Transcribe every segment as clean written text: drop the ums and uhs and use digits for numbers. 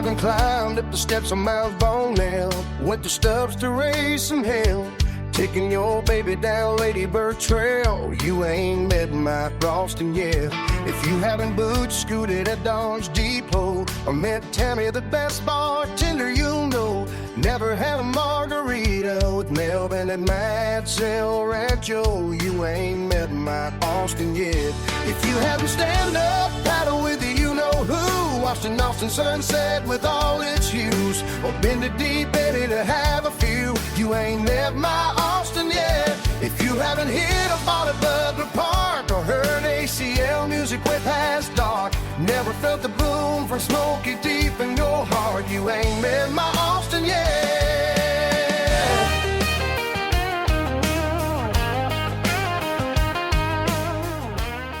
dug and climbed up the steps of Mount Bonnell. Went to Stubbs to raise some hell. Taking your baby down Lady Bird Trail. You ain't met my Boston yet. If you haven't boot scooted at Dodge Depot or met Tammy, the best bartender you'll know. Never had a margarita with Melvin at Matt's El Rancho. You ain't met my Boston yet. If you haven't stand up paddle with the you know who, watched an Austin sunset with all its hues, or been to Deep Eddy to have a few, you ain't met my Austin yet. If you haven't hit a ball at Butler Park or heard ACL music way past dark, never felt the boom from Smoky deep in your heart, you ain't met my Austin yet.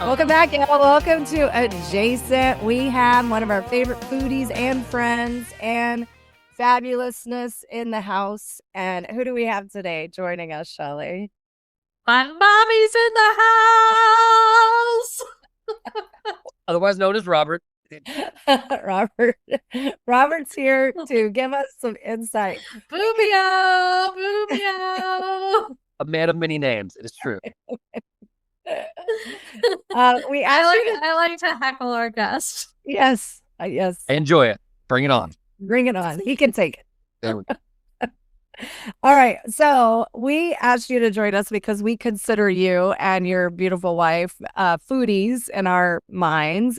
Welcome back, y'all. Welcome to Adjacent. We have one of our favorite foodies and friends and fabulousness in the house. And who do we have today joining us, Shelly? My mommy's in the house. Otherwise known as Robert. Robert's here to give us some insight. Boobio, boobio. A man of many names. It is true. I like to heckle our guest. Yes. Yes. I enjoy it. Bring it on. Bring it on. He can take it. There we go. All right. So we asked you to join us because we consider you and your beautiful wife foodies in our minds.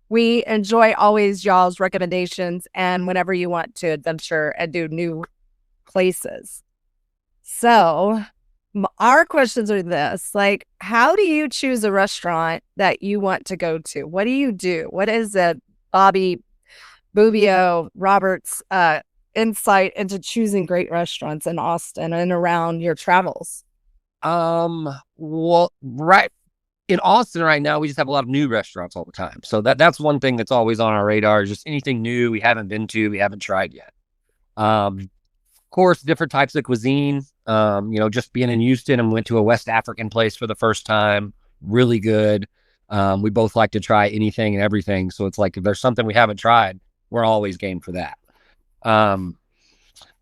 We enjoy always y'all's recommendations and whenever you want to adventure and do new places. So our questions are this, like, how do you choose a restaurant that you want to go to? What do you do? What is it, Bobby, Boobio, Robert's insight into choosing great restaurants in Austin and around your travels? Well, right in Austin right now, we just have a lot of new restaurants all the time. So that's one thing that's always on our radar, is just anything new we haven't been to, we haven't tried yet. Of course, different types of cuisine. Just being in Houston and went to a West African place for the first time. Really good. We both like to try anything and everything. So it's like, if there's something we haven't tried, we're always game for that. Other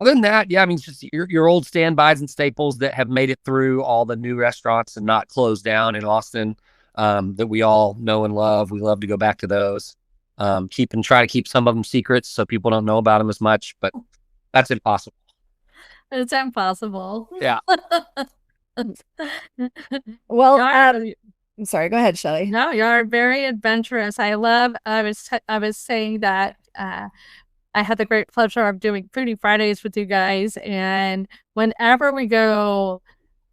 than that, yeah, I mean, it's just your old standbys and staples that have made it through all the new restaurants and not closed down in Austin, that we all know and love. We love to go back to those. Try to keep some of them secrets so people don't know about them as much, but that's impossible. It's impossible. Yeah. Well, I'm sorry. Go ahead, Shelly. No, you're very adventurous. I was saying that I had the great pleasure of doing Foodie Fridays with you guys, and whenever we go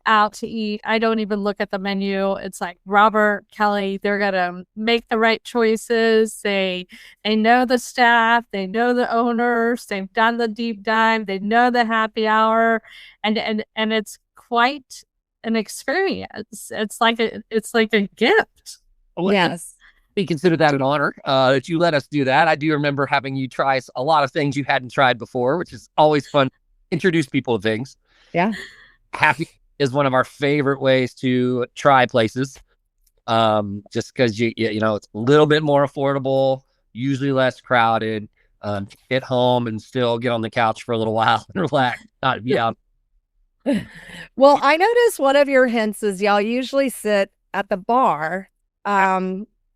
out to eat, I don't even look at the menu. It's like Robert, Kelli, they're gonna make the right choices. They know the staff, they know the owners, they've done the deep dive, they know the happy hour, and it's quite an experience. It's like a gift. Yes. We consider that an honor that you let us do that. I do remember having you try a lot of things you hadn't tried before, which is always fun. Introduce people to things. Yeah. Happy is one of our favorite ways to try places. Just because it's a little bit more affordable, usually less crowded. Get home and still get on the couch for a little while and relax. Well, I noticed one of your hints is y'all usually sit at the bar.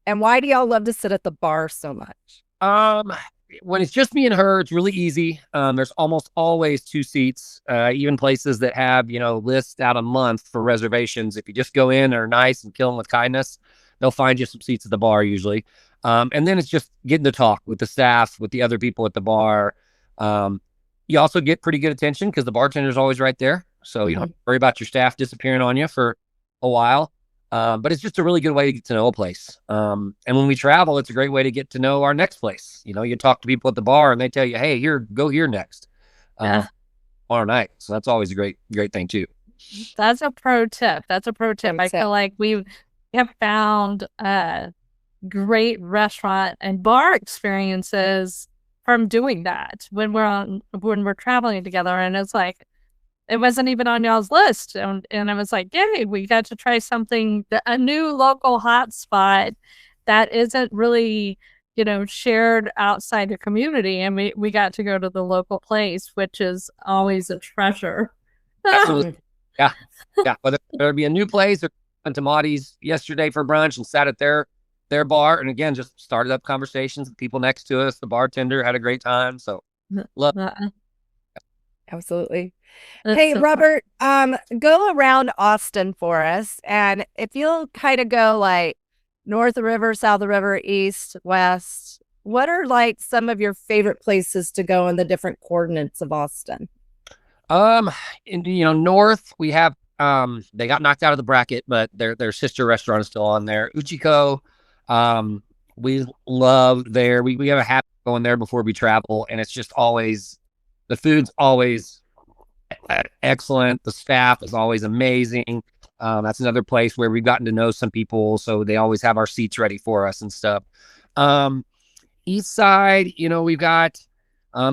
And why do y'all love to sit at the bar so much? When it's just me and her, it's really easy. There's almost always 2 seats, even places that have, lists out a month for reservations. If you just go in, are nice and kill them with kindness, they'll find you some seats at the bar usually. And then it's just getting to talk with the staff, with the other people at the bar. You also get pretty good attention because the bartender's always right there. So you don't have to worry about your staff disappearing on you for a while. But it's just a really good way to get to know a place. And when we travel, it's a great way to get to know our next place. You talk to people at the bar and they tell you, hey, go here next. On our night. So that's always a great thing too. That's a pro tip. I feel like we have found great restaurant and bar experiences from doing that when we're traveling together. And it's like, it wasn't even on y'all's list. And I was like, yay, we got to try something, a new local hotspot that isn't really shared outside the community, and we got to go to the local place, which is always a treasure. Absolutely. Yeah. Whether there'd be a new place or went to Maudie's yesterday for brunch and sat at their bar, and again, just started up conversations with people next to us. The bartender had a great time. So love. Absolutely. That's Hey, so fun. Robert, go around Austin for us. And if you'll kind of go like north of the river, south of the river, east, west, what are like some of your favorite places to go in the different coordinates of Austin? North we have they got knocked out of the bracket, but their sister restaurant is still on there. Uchiko. We love there. We have a habit of going there before we travel, and it's just always the food's always excellent. The staff is always amazing. That's another place where we've gotten to know some people, so they always have our seats ready for us and stuff. East side, we've got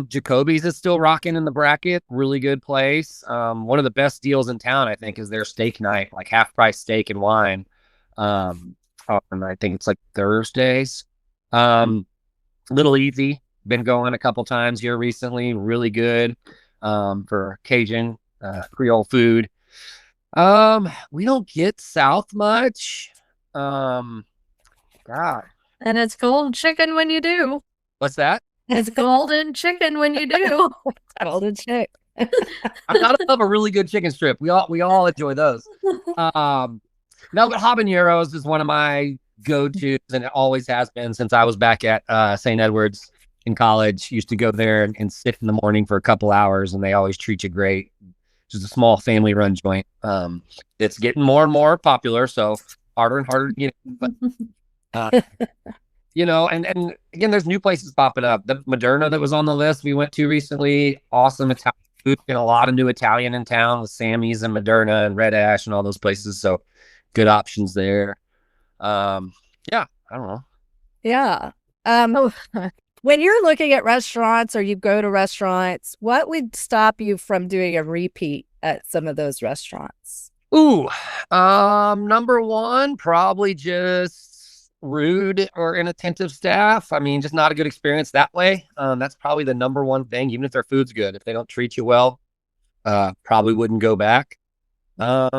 Jacoby's is still rocking in the bracket. Really good place. One of the best deals in town, I think, is their steak night, like half price steak and wine. And I think it's like Thursdays. Little Easy, been going a couple times here recently. Really good for Cajun Creole food. We don't get south much. God, And it's golden chicken when you do. what's that? It's golden chicken when you do. Golden chick. I'm not above a really good chicken strip. We all enjoy those. No, but habaneros is one of my go-tos, and it always has been since I was back at St. Edward's in college. Used to go there and sit in the morning for a couple hours, and they always treat you great. Just a small family-run joint. It's getting more and more popular, so harder and harder to get in. But, and again, there's new places popping up. The Moderna that was on the list we went to recently, awesome Italian food, and a lot of new Italian in town with Sammy's and Moderna and Red Ash and all those places. So good options there. I don't know. Yeah. When you're looking at restaurants or you go to restaurants, what would stop you from doing a repeat at some of those restaurants? Ooh, number one, probably just rude or inattentive staff. I mean, just not a good experience that way. That's probably the number one thing, even if their food's good. If they don't treat you well, probably wouldn't go back. Yeah,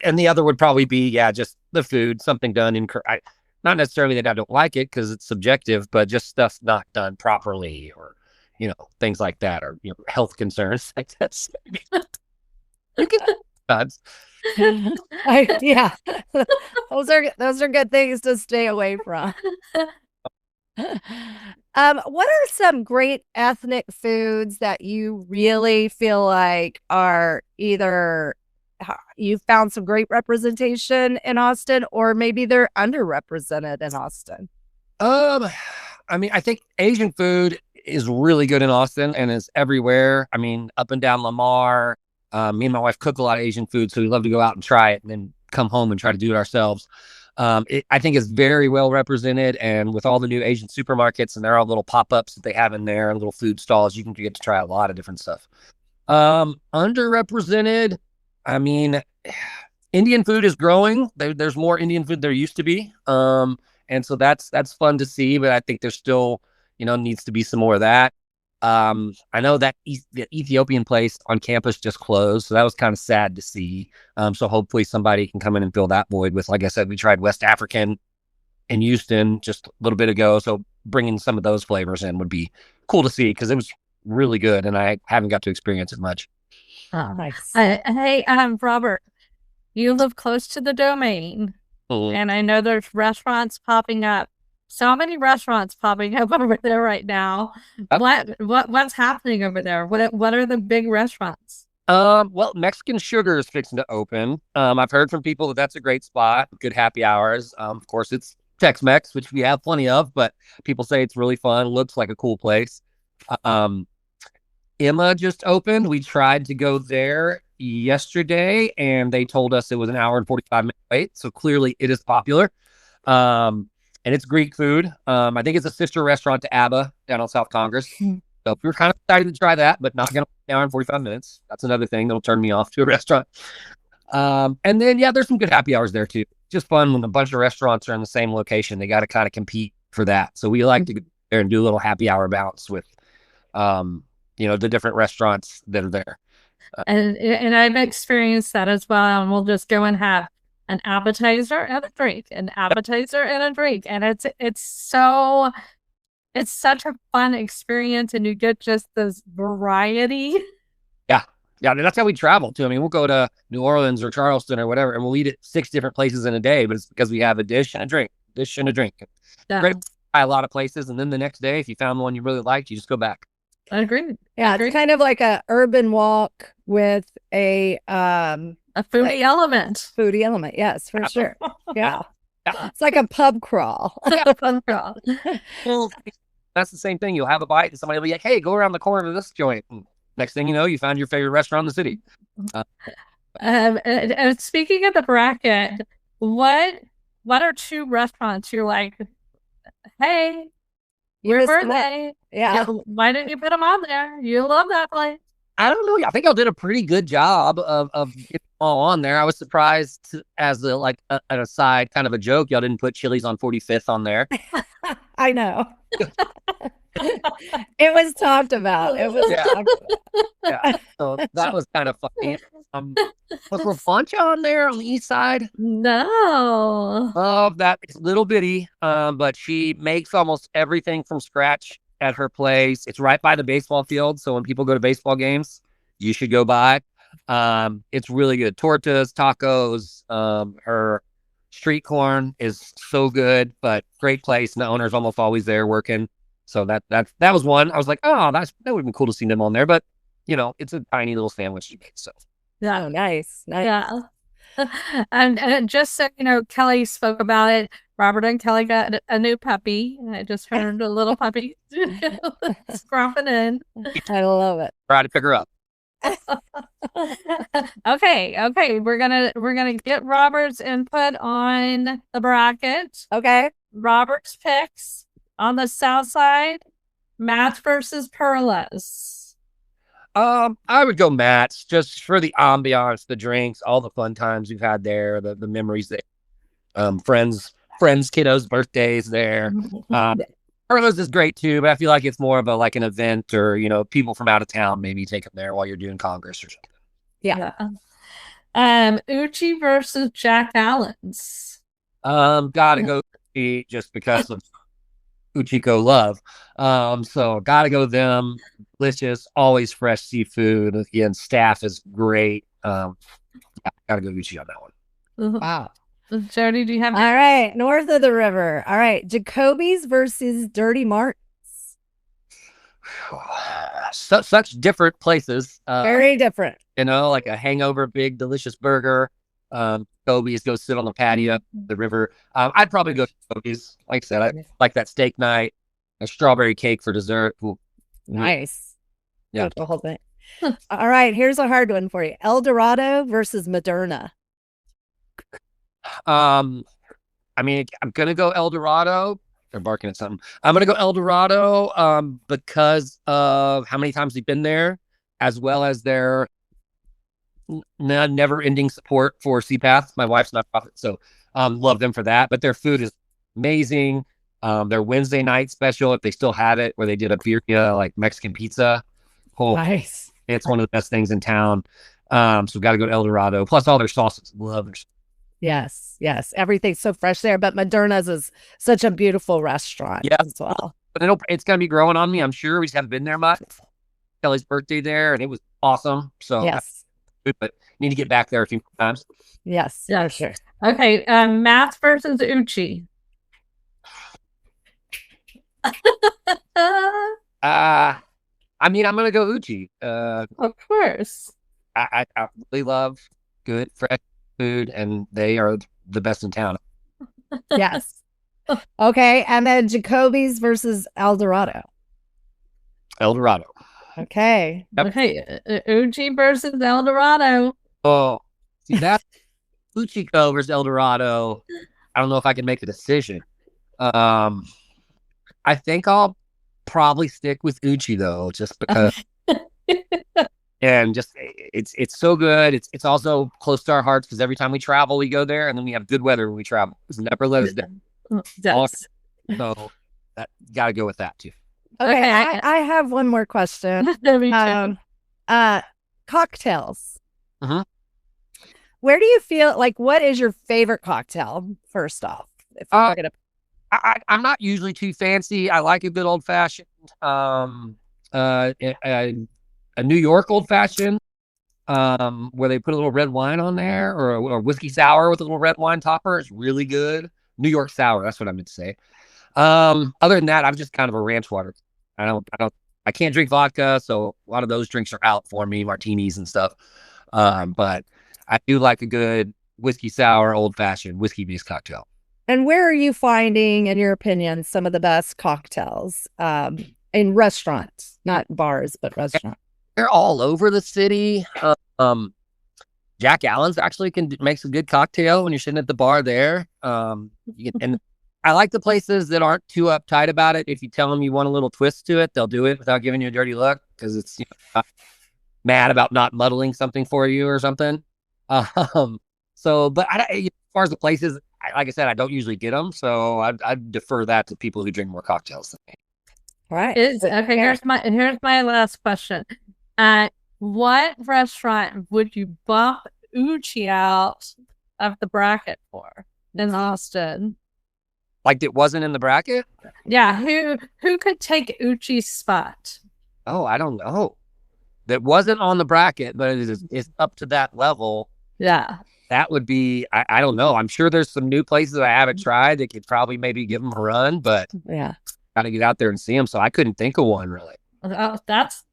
and the other would probably be, just the food, something done incorrect. Not necessarily that I don't like it because it's subjective, but just stuff not done properly, or things like that, or health concerns like that. You can Yeah, those are good things to stay away from. What are some great ethnic foods that you really feel like are either you found some great representation in Austin, or maybe they're underrepresented in Austin? I mean, I think Asian food is really good in Austin and is everywhere. I mean, up and down Lamar. Me and my wife cook a lot of Asian food, so we love to go out and try it and then come home and try to do it ourselves. I think it's very well represented, and with all the new Asian supermarkets and their all little pop-ups that they have in there and little food stalls, you can get to try a lot of different stuff. Underrepresented, I mean, Indian food is growing. There's more Indian food there used to be. And so that's fun to see, but I think there's still, needs to be some more of that. I know that the Ethiopian place on campus just closed, so that was kind of sad to see. So hopefully somebody can come in and fill that void with, like I said, we tried West African in Houston just a little bit ago. So bringing some of those flavors in would be cool to see, because it was really good and I haven't got to experience it much. Oh, Nice. Hey, Robert, you live close to the Domain, and I know there's restaurants popping up. So many restaurants popping up over there right now. What's happening over there? What are the big restaurants? Well, Mexican Sugar is fixing to open. I've heard from people that that's a great spot, good happy hours. Of course, it's Tex-Mex, which we have plenty of, but people say it's really fun. Looks like a cool place. Emma just opened. We tried to go there yesterday, and they told us it was an hour and 45-minute wait. So clearly, it is popular. And it's Greek food. I think it's a sister restaurant to Abba down on South Congress. So we were kind of excited to try that, but not going to an hour and 45 minutes. That's another thing that'll turn me off to a restaurant. And then, there's some good happy hours there too. Just fun when a bunch of restaurants are in the same location. They got to kind of compete for that. So we like to go there and do a little happy hour bounce with, the different restaurants that are there. And I've experienced that as well. And we'll just go and have an appetizer and a drink, an appetizer and a drink. And it's such a fun experience, and you get just this variety. Yeah, I mean, that's how we travel too. I mean, we'll go to New Orleans or Charleston or whatever, and we'll eat at 6 different places in a day, but it's because we have a dish and a drink. Yeah. Great, try a lot of places, and then the next day, if you found one you really liked, you just go back. I agree. Yeah, it's kind of like a urban walk with a foodie element. Foodie element, yes, for sure. Yeah. Yeah. It's like a pub crawl. Fun crawl. Well, that's the same thing. You'll have a bite, and somebody will be like, "Hey, go around the corner of this joint." And next thing you know, you found your favorite restaurant in the city. And speaking of the bracket, what are 2 restaurants you're like, hey, where were they? Yeah. Why didn't you put them on there? You love that place. I don't know. I think y'all did a pretty good job of getting them all on there. I was surprised, as an aside, kind of a joke, y'all didn't put Chili's on 45th on there. I know. It was talked about. Yeah. So that was kind of funny. Was Rafancha on there on the east side? No. Oh, that is little bitty. But she makes almost everything from scratch at her place. It's right by the baseball field, so when people go to baseball games, you should go by. It's really good. Tortas, tacos, her street corn is so good, but great place. And the owner's almost always there working. So that was one. I was like, oh, that would have been cool to see them on there. But it's a tiny little sandwich you make. So yeah, nice. Yeah. And just so Kelli spoke about it. Robert and Kelli got a new puppy. I just heard a little puppy scrumping in. I love it. Try to pick her up. Okay. We're gonna get Robert's input on the bracket. Okay. Robert's picks on the south side: Matt versus Perla's. I would go Matt's, just for the ambiance, the drinks, all the fun times we've had there, the memories there. Friends, kiddos' birthdays there. Perla's is great too, but I feel like it's more of an event, or people from out of town maybe take them there while you're doing Congress or something. Yeah. Uchi versus Jack Allen's. Gotta go Uchi just because of Uchiko love. So gotta go them. Delicious, always fresh seafood. Again, staff is great. Gotta go Uchi on that one. Wow. Jody, do you have? All right, north of the river. All right, Jacoby's versus Dirty Martin's. Such different places. Very different. Like a hangover, big, delicious burger. Jacoby's, go sit on the patio, the river. I'd probably go to Jacoby's. Like I said, I like that steak night, a strawberry cake for dessert. Ooh. Nice. Yeah. The whole thing. All right, here's a hard one for you. El Dorado versus Moderna. I mean, I'm gonna go El Dorado. They're barking at something. I'm gonna go El Dorado because of how many times we've been there, as well as their never-ending support for CPATH. My wife's nonprofit, so love them for that. But their food is amazing. Their Wednesday night special, if they still have it, where they did a birria, like Mexican pizza. Oh, Nice. it's one of the best things in town. So we've got to go to El Dorado. Plus all their sauces. Love their. Yes. Everything's so fresh there. But Moderna's is such a beautiful restaurant as well. But it's going to be growing on me, I'm sure. We just haven't been there much. Kelly's birthday there, and it was awesome. So yes. But need to get back there a few times. Yes. Yeah, sure. Okay. Matt versus Uchi. I mean, I'm going to go Uchi. Of course. I really love good, fresh food, and they are the best in town. Yes. Okay. And then Jacoby's versus El Dorado. El Dorado. Okay. Yep. Okay. Uchi versus El Dorado. Oh, see, that Uchiko versus El Dorado. I don't know if I can make a decision. I think I'll probably stick with Uchi though, just because. And just it's so good. It's also close to our hearts because every time we travel, we go there, and then we have good weather when we travel. It's never let us down. Yes. So that got to go with that too. Okay, Okay, I have one more question. Me too. Cocktails. Mhm. Where do you feel like, what is your favorite cocktail, first off? If you're gonna... I'm not usually too fancy. I like a good old fashioned, a New York old fashioned, where they put a little red wine on there, or a whiskey sour with a little red wine topper. It's really good. New York sour. That's what I meant to say. Other than that, I'm just kind of a ranch water. I can't drink vodka, so a lot of those drinks are out for me, martinis and stuff. But I do like a good whiskey sour, old fashioned whiskey based cocktail. And where are you finding, in your opinion, some of the best cocktails in restaurants, not bars, but restaurants? They're all over the city. Jack Allen's actually makes a good cocktail when you're sitting at the bar there. And I like the places that aren't too uptight about it. If you tell them you want a little twist to it, they'll do it without giving you a dirty look, because it's not mad about not muddling something for you or something. So, but as far as the places, like I said, I don't usually get them, so I defer that to people who drink more cocktails than me. All right. Okay, here's my last question. What restaurant would you bump Uchi out of the bracket for in Austin? Like, it wasn't in the bracket? Yeah, who could take Uchi's spot? Oh, I don't know. That wasn't on the bracket, but it's up to that level. Yeah. That would be, I don't know. I'm sure there's some new places I haven't tried that could probably maybe give them a run, but yeah, got to get out there and see them. So I couldn't think of one really. Oh, that's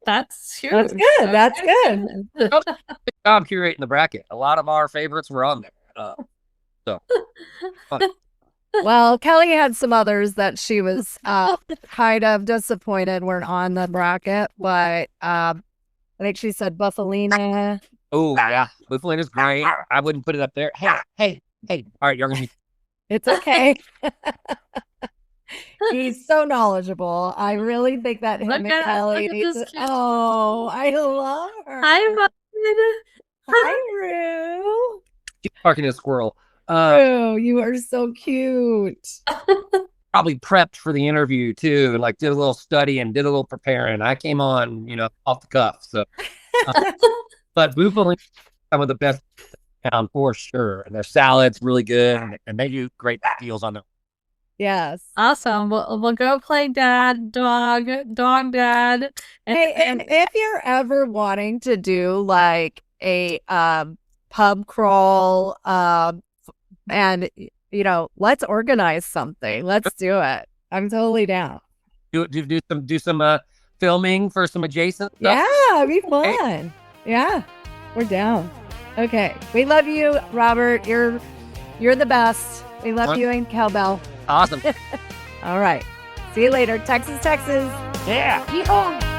huge. that's good. That's good. Good job curating the bracket. A lot of our favorites were on there. So Well, Kelli had some others that she was kind of disappointed weren't on the bracket, but I think she said Buffalina. oh yeah, Buffalina's great. I wouldn't put it up there. Hey. All right, you're gonna be. It's okay. He's so knowledgeable. I really think that him and Kelli needs to... Oh, I love her. Hi, Rue. She's barking at a squirrel. Rue, you are so cute. Probably prepped for the interview too, and like did a little study and did a little preparing. I came on, off the cuff. So, but Buffalina, some of the best in town for sure, and their salads really good, and they do great deals on them. Yes. Awesome. We'll go play dad, dog, dad. Hey, and if you're ever wanting to do like a pub crawl, and let's organize something. Let's do it. I'm totally down. Do some filming for some adjacent stuff. Yeah, it'd be fun. Yeah, we're down. Okay, we love you, Robert. You're the best. We love you and Cowbell. Awesome. All right. See you later. Texas. Yeah. Yeehaw.